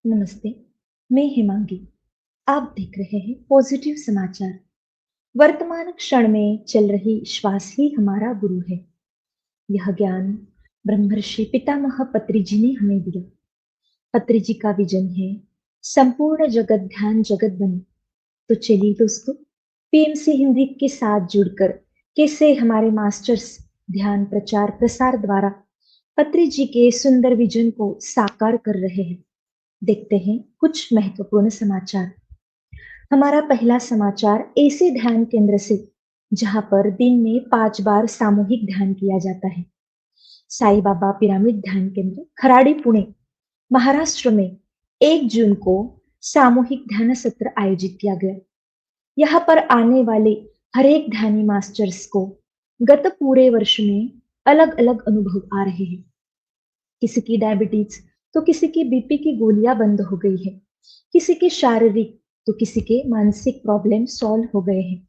नमस्ते, मैं हिमांगी। आप देख रहे हैं पॉजिटिव समाचार। वर्तमान क्षण में चल रही श्वास ही हमारा गुरु है। यह ज्ञान ब्रह्मर्षि पितामह पत्री जी ने हमें दिया। पत्री जी का विजन है संपूर्ण जगत ध्यान जगत बने। तो चलिए दोस्तों, पीएमसी हिंदी के साथ जुड़कर कैसे हमारे मास्टर्स ध्यान प्रचार प्रसार द्वारा पत्री जी के सुंदर विजन को साकार कर रहे हैं। देखते हैं कुछ महत्वपूर्ण समाचार। हमारा पहला समाचार ऐसे ध्यान केंद्र से, जहां पर दिन में 5 बार सामूहिक ध्यान किया जाता है। साईं बाबा पिरामिड ध्यान केंद्र, खराड़ी, पुणे, महाराष्ट्र में 1 जून को सामूहिक ध्यान सत्र आयोजित किया गया। यहाँ पर आने वाले हर एक ध्यानी मास्टर्स को गत पूरे वर्ष में अलग अलग अनुभव आ रहे हैं। किसी की डायबिटीज तो किसी की बीपी की गोलियां बंद हो गई है, किसी की शारीरिक तो किसी के मानसिक प्रॉब्लम सॉल्व हो गए हैं।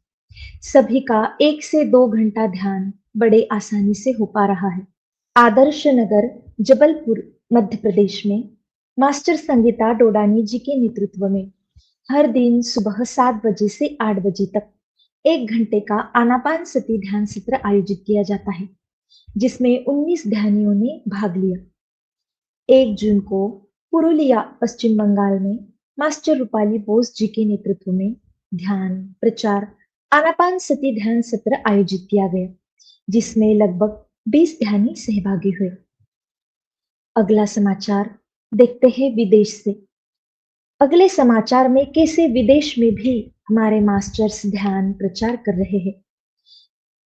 सभी का 1 से 2 घंटा ध्यान बड़े आसानी से हो पा रहा है। आदर्श नगर, जबलपुर, मध्य प्रदेश में मास्टर संगीता डोडानी जी के नेतृत्व में हर दिन सुबह 7 बजे से 8 बजे तक 1 घंटे का आनापान सती ध्यान सत्र आयोजित किया जाता है, जिसमें 19 ध्यानियों ने भाग लिया। 1 जून को पुरुलिया, पश्चिम बंगाल में मास्टर रूपाली बोस जी के नेतृत्व में ध्यान प्रचार आनापान सती ध्यान सत्र आयोजित किया गया, जिसमें लगभग 20 ध्यानी सहभागी हुए। अगला समाचार देखते हैं विदेश से। अगले समाचार में कैसे विदेश में भी हमारे मास्टर्स ध्यान प्रचार कर रहे हैं।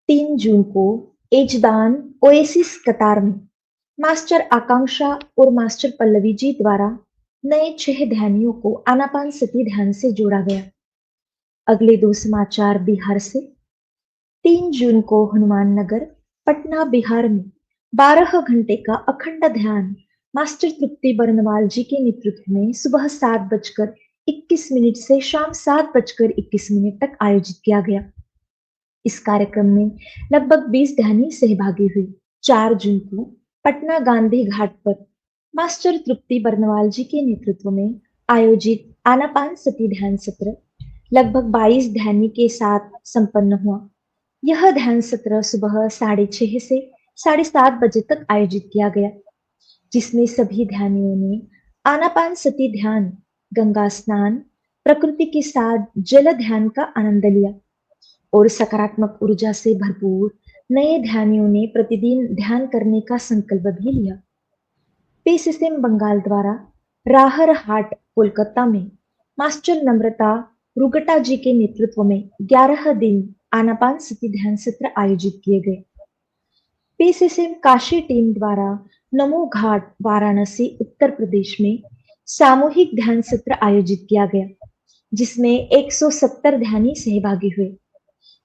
3 जून को एजदान ओएसिस कतार में मास्टर आकांक्षा और मास्टर पल्लवी जी द्वारा नए 6 ध्यानियों को आनापान सती ध्यान से जोड़ा गया। अगले 2 समाचार बिहार से। 3 जून को हनुमान नगर, पटना, बिहार में 12 घंटे का अखंड ध्यान मास्टर तृप्ति बरनवाल जी के नेतृत्व में सुबह 7 बजकर 21 मिनट से शाम 7 बजकर 21 मिनट तक आयोजित किया गया। इस कार्यक्रम में लगभग 20 ध्यानी सहभागी हुए। 4 जून को पटना गांधी घाट पर मास्टर तृप्ति बरनवाल जी के नेतृत्व में आयोजित आनापान सती ध्यान सत्र लगभग 22 ध्यानी के साथ संपन्न हुआ। यह ध्यान सत्र सुबह 6:30 से 7:30 बजे तक आयोजित किया गया, जिसमें सभी ध्यानियों ने आनापान सती ध्यान, गंगा स्नान, प्रकृति के साथ जल ध्यान का आनंद लिया और सकारात्मक ऊर्जा से भरपूर नए ध्यानियों ने प्रतिदिन ध्यान करने का संकल्प भी लिया। पीसीसीएम बंगाल द्वारा राहरहाट, कोलकाता में मास्टर नम्रता रुगटा जी के नेतृत्व में 11 दिन आनापान सती ध्यान सत्र आयोजित किए गए। पीसीसीएम काशी टीम द्वारा नमो घाट, वाराणसी, उत्तर प्रदेश में सामूहिक ध्यान सत्र आयोजित किया गया, जिसमें 170 ध्यानी सहभागी हुए।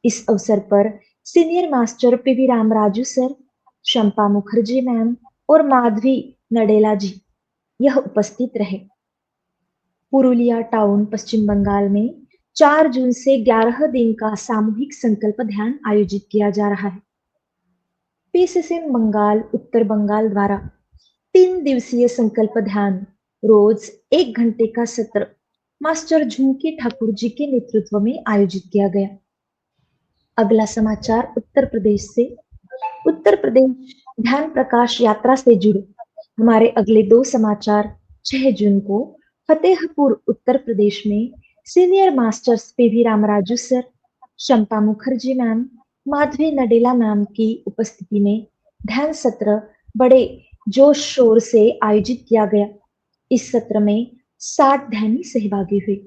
इस अवसर पर senior master PV Ramaraju sir, Shampa Mukherjee ma'am और माधवी नडेला जी यह उपस्थित रहे। पुरुलिया टाउन, पश्चिम बंगाल में 4 जून से 11 दिन का सामूहिक संकल्प ध्यान आयोजित किया जा रहा है। पीसीसीएम बंगाल, उत्तर बंगाल द्वारा 3 दिवसीय संकल्प ध्यान रोज 1 घंटे का सत्र मास्टर झुमकी ठाकुर जी के नेतृत्व में आयोजित किया गया। अगला समाचार उत्तर प्रदेश से। उत्तर प्रदेश ध्यान प्रकाश यात्रा से जुड़े हमारे अगले 2 समाचार। 6 जून को फतेहपुर, उत्तर प्रदेश में senior masters PV Ramaraju sir, Shampa Mukherjee ma'am, Madhavi Nadella ma'am की उपस्थिति में ध्यान सत्र बड़े जोश शोर से आयोजित किया गया। इस सत्र में 60 ध्यानी सहभागी हुए।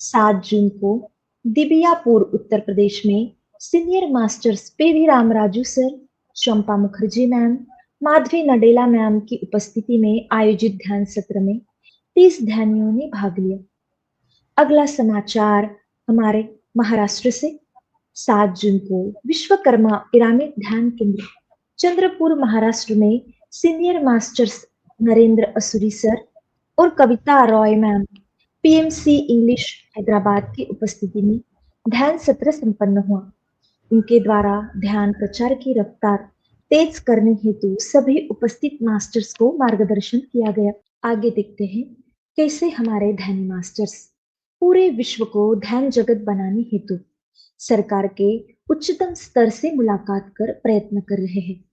7 जून को दिबियापुर, उत्तर प्रदेश में senior masters PV Ramaraju sir, Shampa Mukherjee ma'am, Madhavi Nadella ma'am की उपस्थिति में आयोजित ध्यान सत्र में 30 ध्यानियों ने भाग लिया। अगला समाचार हमारे महाराष्ट्र से। 7 जून को विश्वकर्मा पिरामिड ध्यान केंद्र, चंद्रपुर, महाराष्ट्र में senior masters Narendra Asuri sir और Kavita Roy ma'am, PMC English, Hyderabad की उपस्थिति में ध्यान सत्र संपन्न हुआ। उनके द्वारा ध्यान प्रचार की रफ्तार तेज करने हेतु सभी उपस्थित मास्टर्स को मार्गदर्शन किया गया। आगे देखते हैं कैसे हमारे ध्यान मास्टर्स पूरे विश्व को ध्यान जगत बनाने हेतु सरकार के उच्चतम स्तर से मुलाकात कर प्रयत्न कर रहे हैं।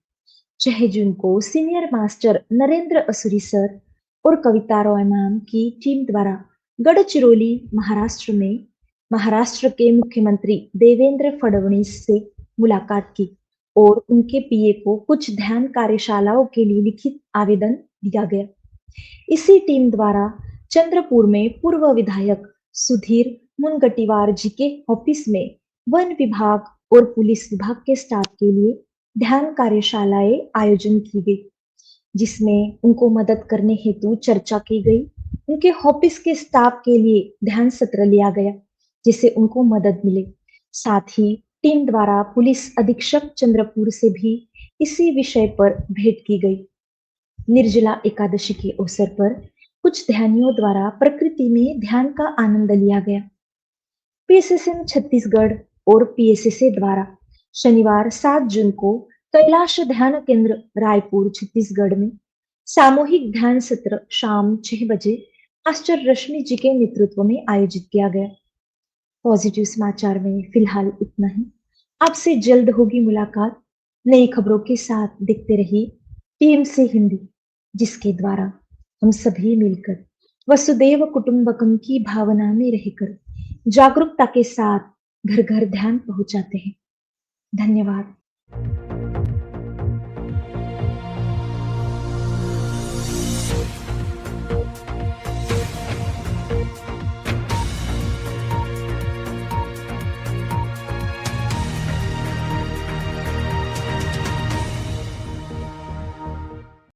6 जून को senior master Narendra Asuri sir और कविता रॉय मैम की टीम द्वारा गढ़चिरौली महाराष्ट्र में महाराष्ट्र के मुख्यमंत्री देवेंद्र फडणवीस से मुलाकात की और उनके पीए को कुछ ध्यान कार्यशालाओं के लिए लिखित आवेदन दिया गया। इसी टीम द्वारा चंद्रपुर में पूर्व विधायक सुधीर मुनगटीवार जी के ऑफिस में वन विभाग और पुलिस विभाग के स्टाफ के लिए ध्यान कार्यशालाएं आयोजन की गई, जिसमें उनको मदद करने हेतु चर्चा की गई। उनके ऑफिस के स्टाफ के लिए ध्यान सत्र लिया गया जिससे उनको मदद मिले। साथ ही टीम द्वारा पुलिस अधीक्षक चंद्रपुर से भी इसी विषय पर भेंट की गई। निर्जला एकादशी के अवसर पर कुछ ध्यानियों द्वारा प्रकृति में ध्यान का आनंद लिया गया। पीएसएसएम छत्तीसगढ़ और पीएसएसए द्वारा शनिवार 7 जून को कैलाश ध्यान केंद्र रायपुर छत्तीसगढ़ में सामूहिक ध्यान सत्र शाम 6 बजे मास्टर रश्मि जी के नेतृत्व में आयोजित किया गया। पॉजिटिव समाचार में फिलहाल इतना ही। आपसे जल्द होगी मुलाकात नई खबरों के साथ। देखते रहिए टीएमसी हिंदी, जिसके द्वारा हम सभी मिलकर वसुदेव कुटुंबकम की भावना में रहकर जागरूकता के साथ घर घर ध्यान पहुंचाते हैं। धन्यवाद।